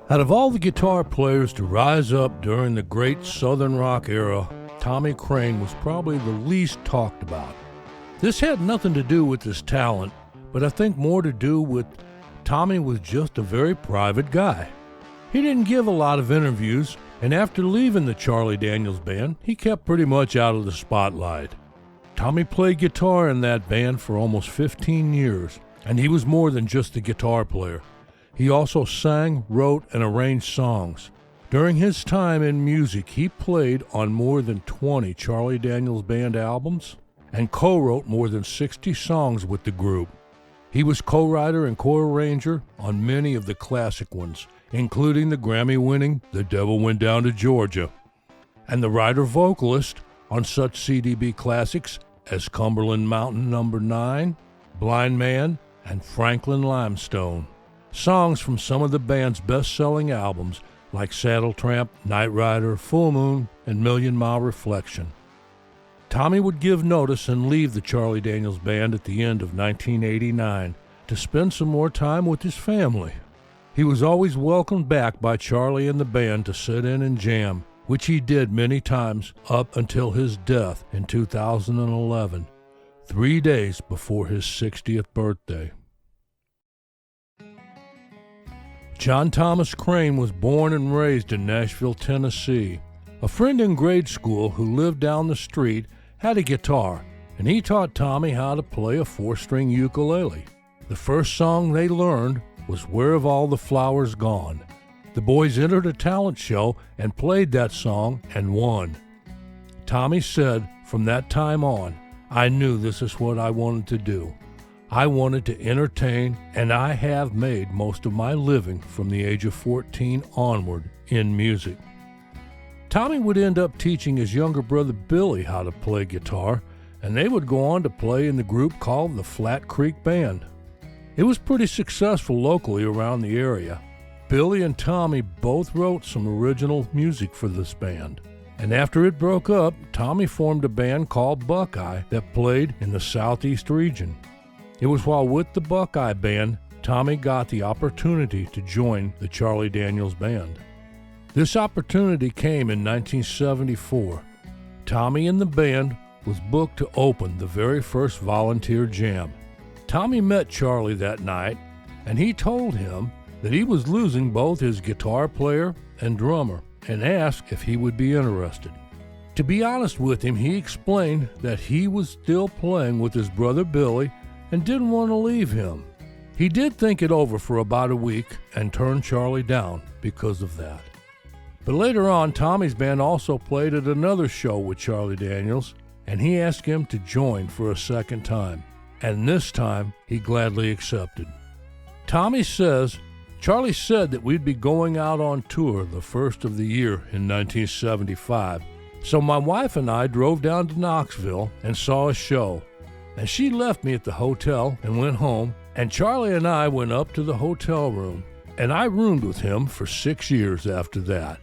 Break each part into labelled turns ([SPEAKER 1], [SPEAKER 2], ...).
[SPEAKER 1] Out of all the guitar players to rise up during the great Southern rock era, Tommy Crain was probably the least talked about. This had nothing to do with his talent, but I think more to do with Tommy was just a very private guy. He didn't give a lot of interviews, and after leaving the Charlie Daniels Band, he kept pretty much out of the spotlight. Tommy played guitar in that band for almost 15 years, and he was more than just a guitar player. He also sang, wrote, and arranged songs. During his time in music, he played on more than 20 Charlie Daniels Band albums and co-wrote more than 60 songs with the group. He was co-writer and co-arranger on many of the classic ones, including the Grammy-winning The Devil Went Down to Georgia, and the writer-vocalist on such CDB classics as Cumberland Mountain No. 9, Blind Man, and Franklin Limestone. Songs from some of the band's best-selling albums like Saddle Tramp, Night Rider, Full Moon, and Million Mile Reflection. Tommy would give notice and leave the Charlie Daniels Band at the end of 1989 to spend some more time with his family. He was always welcomed back by Charlie and the band to sit in and jam, which he did many times up until his death in 2011, 3 days before his 60th birthday. John Thomas Crain was born and raised in Nashville, Tennessee. A friend in grade school who lived down the street had a guitar, and he taught Tommy how to play a 4-string ukulele. The first song they learned was Where Have All the Flowers Gone? The boys entered a talent show and played that song and won. Tommy said, from that time on, I knew this is what I wanted to do. I wanted to entertain, and I have made most of my living from the age of 14 onward in music. Tommy would end up teaching his younger brother Billy how to play guitar, and they would go on to play in the group called the Flat Creek Band. It was pretty successful locally around the area. Billy and Tommy both wrote some original music for this band. And after it broke up, Tommy formed a band called Buckeye that played in the Southeast region. It was while with the Buckeye Band, Tommy got the opportunity to join the Charlie Daniels Band. This opportunity came in 1974. Tommy and the band was booked to open the very first volunteer jam. Tommy met Charlie that night, and he told him that he was losing both his guitar player and drummer, and asked if he would be interested. To be honest with him, he explained that he was still playing with his brother Billy and didn't want to leave him. He did think it over for about a week and turned Charlie down because of that. But later on, Tommy's band also played at another show with Charlie Daniels, and he asked him to join for a second time, and this time he gladly accepted. Tommy says, Charlie said that we'd be going out on tour the first of the year in 1975, so my wife and I drove down to Knoxville and saw a show. And she left me at the hotel and went home, and Charlie and I went up to the hotel room, and I roomed with him for 6 years after that.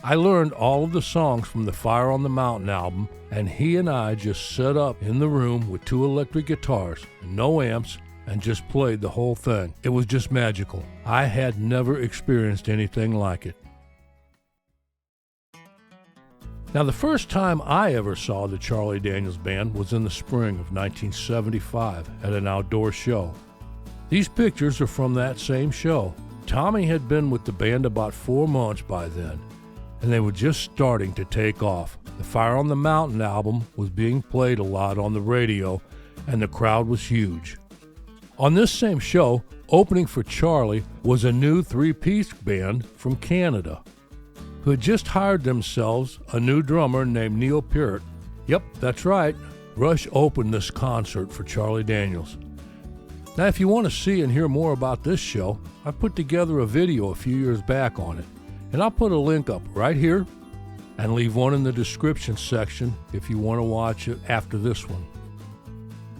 [SPEAKER 1] I learned all of the songs from the Fire on the Mountain album, and he and I just set up in the room with 2 electric guitars and no amps and just played the whole thing. It was just magical. I had never experienced anything like it. Now, the first time I ever saw the Charlie Daniels Band was in the spring of 1975 at an outdoor show. These pictures are from that same show. Tommy had been with the band about 4 months by then, and they were just starting to take off. The Fire on the Mountain album was being played a lot on the radio, and the crowd was huge. On this same show, opening for Charlie was a new 3-piece band from Canada, who had just hired themselves a new drummer named Neil Peart. Yep, that's right. Rush opened this concert for Charlie Daniels. Now, if you want to see and hear more about this show, I put together a video a few years back on it, and I'll put a link up right here and leave one in the description section if you want to watch it after this one.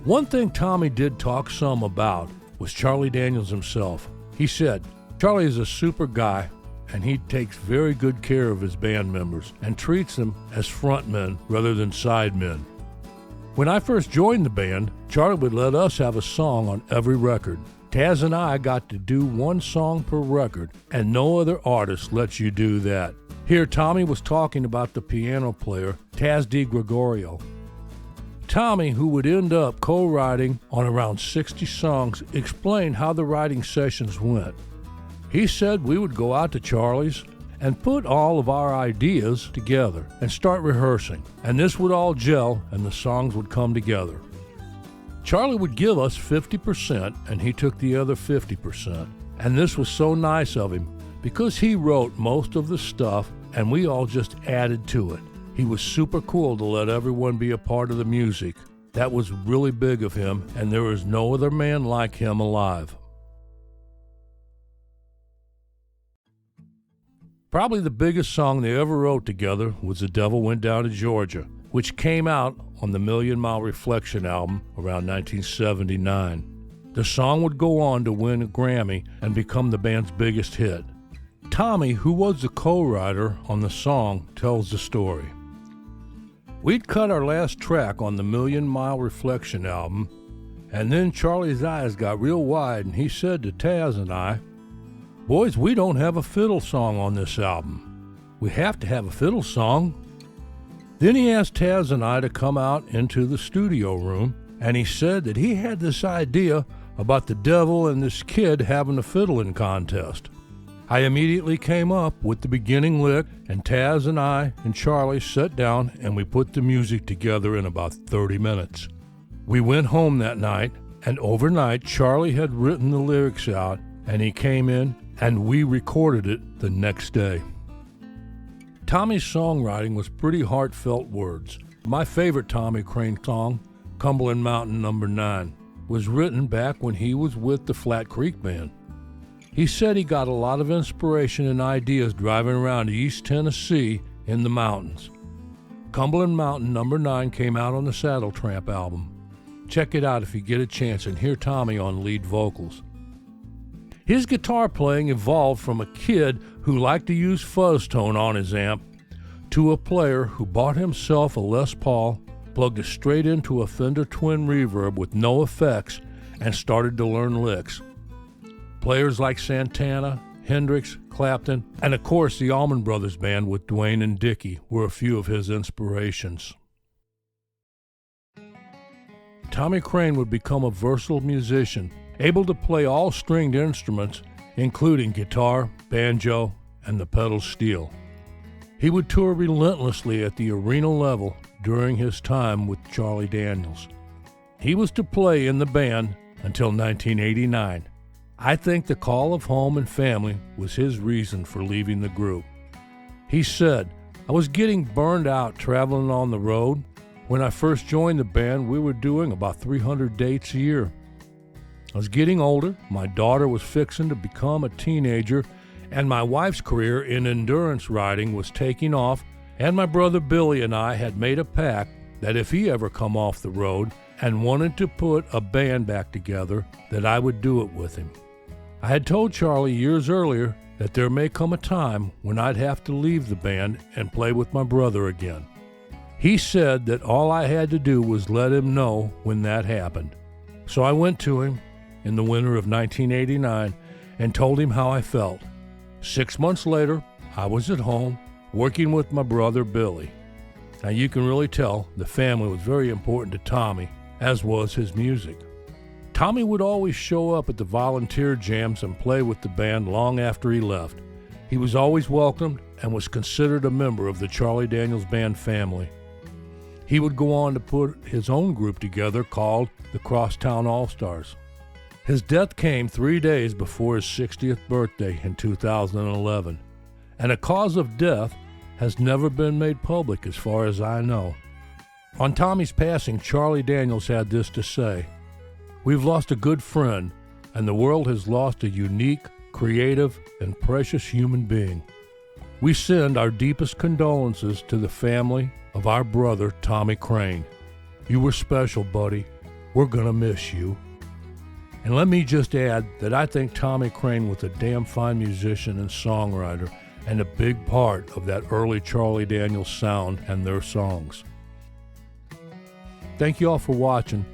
[SPEAKER 1] One thing Tommy did talk some about was Charlie Daniels himself. He said, Charlie is a super guy, and he takes very good care of his band members and treats them as frontmen rather than sidemen. When I first joined the band, Charlie would let us have a song on every record. Taz and I got to do one song per record, and no other artist lets you do that. Here, Tommy was talking about the piano player, Taz DiGregorio. Tommy, who would end up co-writing on around 60 songs, explained how the writing sessions went. He said we would go out to Charlie's and put all of our ideas together and start rehearsing, and this would all gel and the songs would come together. Charlie would give us 50% and he took the other 50%, and this was so nice of him because he wrote most of the stuff and we all just added to it. He was super cool to let everyone be a part of the music. That was really big of him, and there is no other man like him alive. Probably the biggest song they ever wrote together was The Devil Went Down to Georgia, which came out on the Million Mile Reflection album around 1979. The song would go on to win a Grammy and become the band's biggest hit. Tommy, who was the co-writer on the song, tells the story. We'd cut our last track on the Million Mile Reflection album, and then Charlie's eyes got real wide and he said to Taz and I, "Boys, we don't have a fiddle song on this album. We have to have a fiddle song." Then he asked Taz and I to come out into the studio room, and he said that he had this idea about the devil and this kid having a fiddling contest. I immediately came up with the beginning lick, and Taz and I and Charlie sat down and we put the music together in about 30 minutes. We went home that night, and overnight Charlie had written the lyrics out, and he came in and we recorded it the next day. Tommy's songwriting was pretty heartfelt words. My favorite Tommy Crain song, Cumberland Mountain No. 9, was written back when he was with the Flat Creek Band. He said he got a lot of inspiration and ideas driving around East Tennessee in the mountains. Cumberland Mountain No. 9 came out on the Saddle Tramp album. Check it out if you get a chance and hear Tommy on lead vocals. His guitar playing evolved from a kid who liked to use fuzz tone on his amp to a player who bought himself a Les Paul, plugged it straight into a Fender Twin Reverb with no effects, and started to learn licks. Players like Santana, Hendrix, Clapton, and of course the Allman Brothers Band with Duane and Dickie were a few of his inspirations. Tommy Crain would become a versatile musician, able to play all stringed instruments, including guitar, banjo, and the pedal steel. He would tour relentlessly at the arena level during his time with Charlie Daniels. He was to play in the band until 1989. I think the call of home and family was his reason for leaving the group. He said, "I was getting burned out traveling on the road. When I first joined the band, we were doing about 300 dates a year. I was getting older, my daughter was fixing to become a teenager, and my wife's career in endurance riding was taking off, and my brother Billy and I had made a pact that if he ever come off the road and wanted to put a band back together, that I would do it with him. I had told Charlie years earlier that there may come a time when I'd have to leave the band and play with my brother again. He said that all I had to do was let him know when that happened. So I went to him in the winter of 1989 and told him how I felt. 6 months later, I was at home working with my brother Billy. Now you can really tell the family was very important to Tommy, as was his music. Tommy would always show up at the volunteer jams and play with the band long after he left. He was always welcomed and was considered a member of the Charlie Daniels Band family. He would go on to put his own group together called the Crosstown All-Stars. His death came 3 days before his 60th birthday in 2011, and a cause of death has never been made public as far as I know. On Tommy's passing, Charlie Daniels had this to say, "We've lost a good friend, and the world has lost a unique, creative, and precious human being. We send our deepest condolences to the family of our brother, Tommy Crain. You were special, buddy. We're gonna miss you." And let me just add that I think Tommy Crain was a damn fine musician and songwriter, and a big part of that early Charlie Daniels sound and their songs. Thank you all for watching.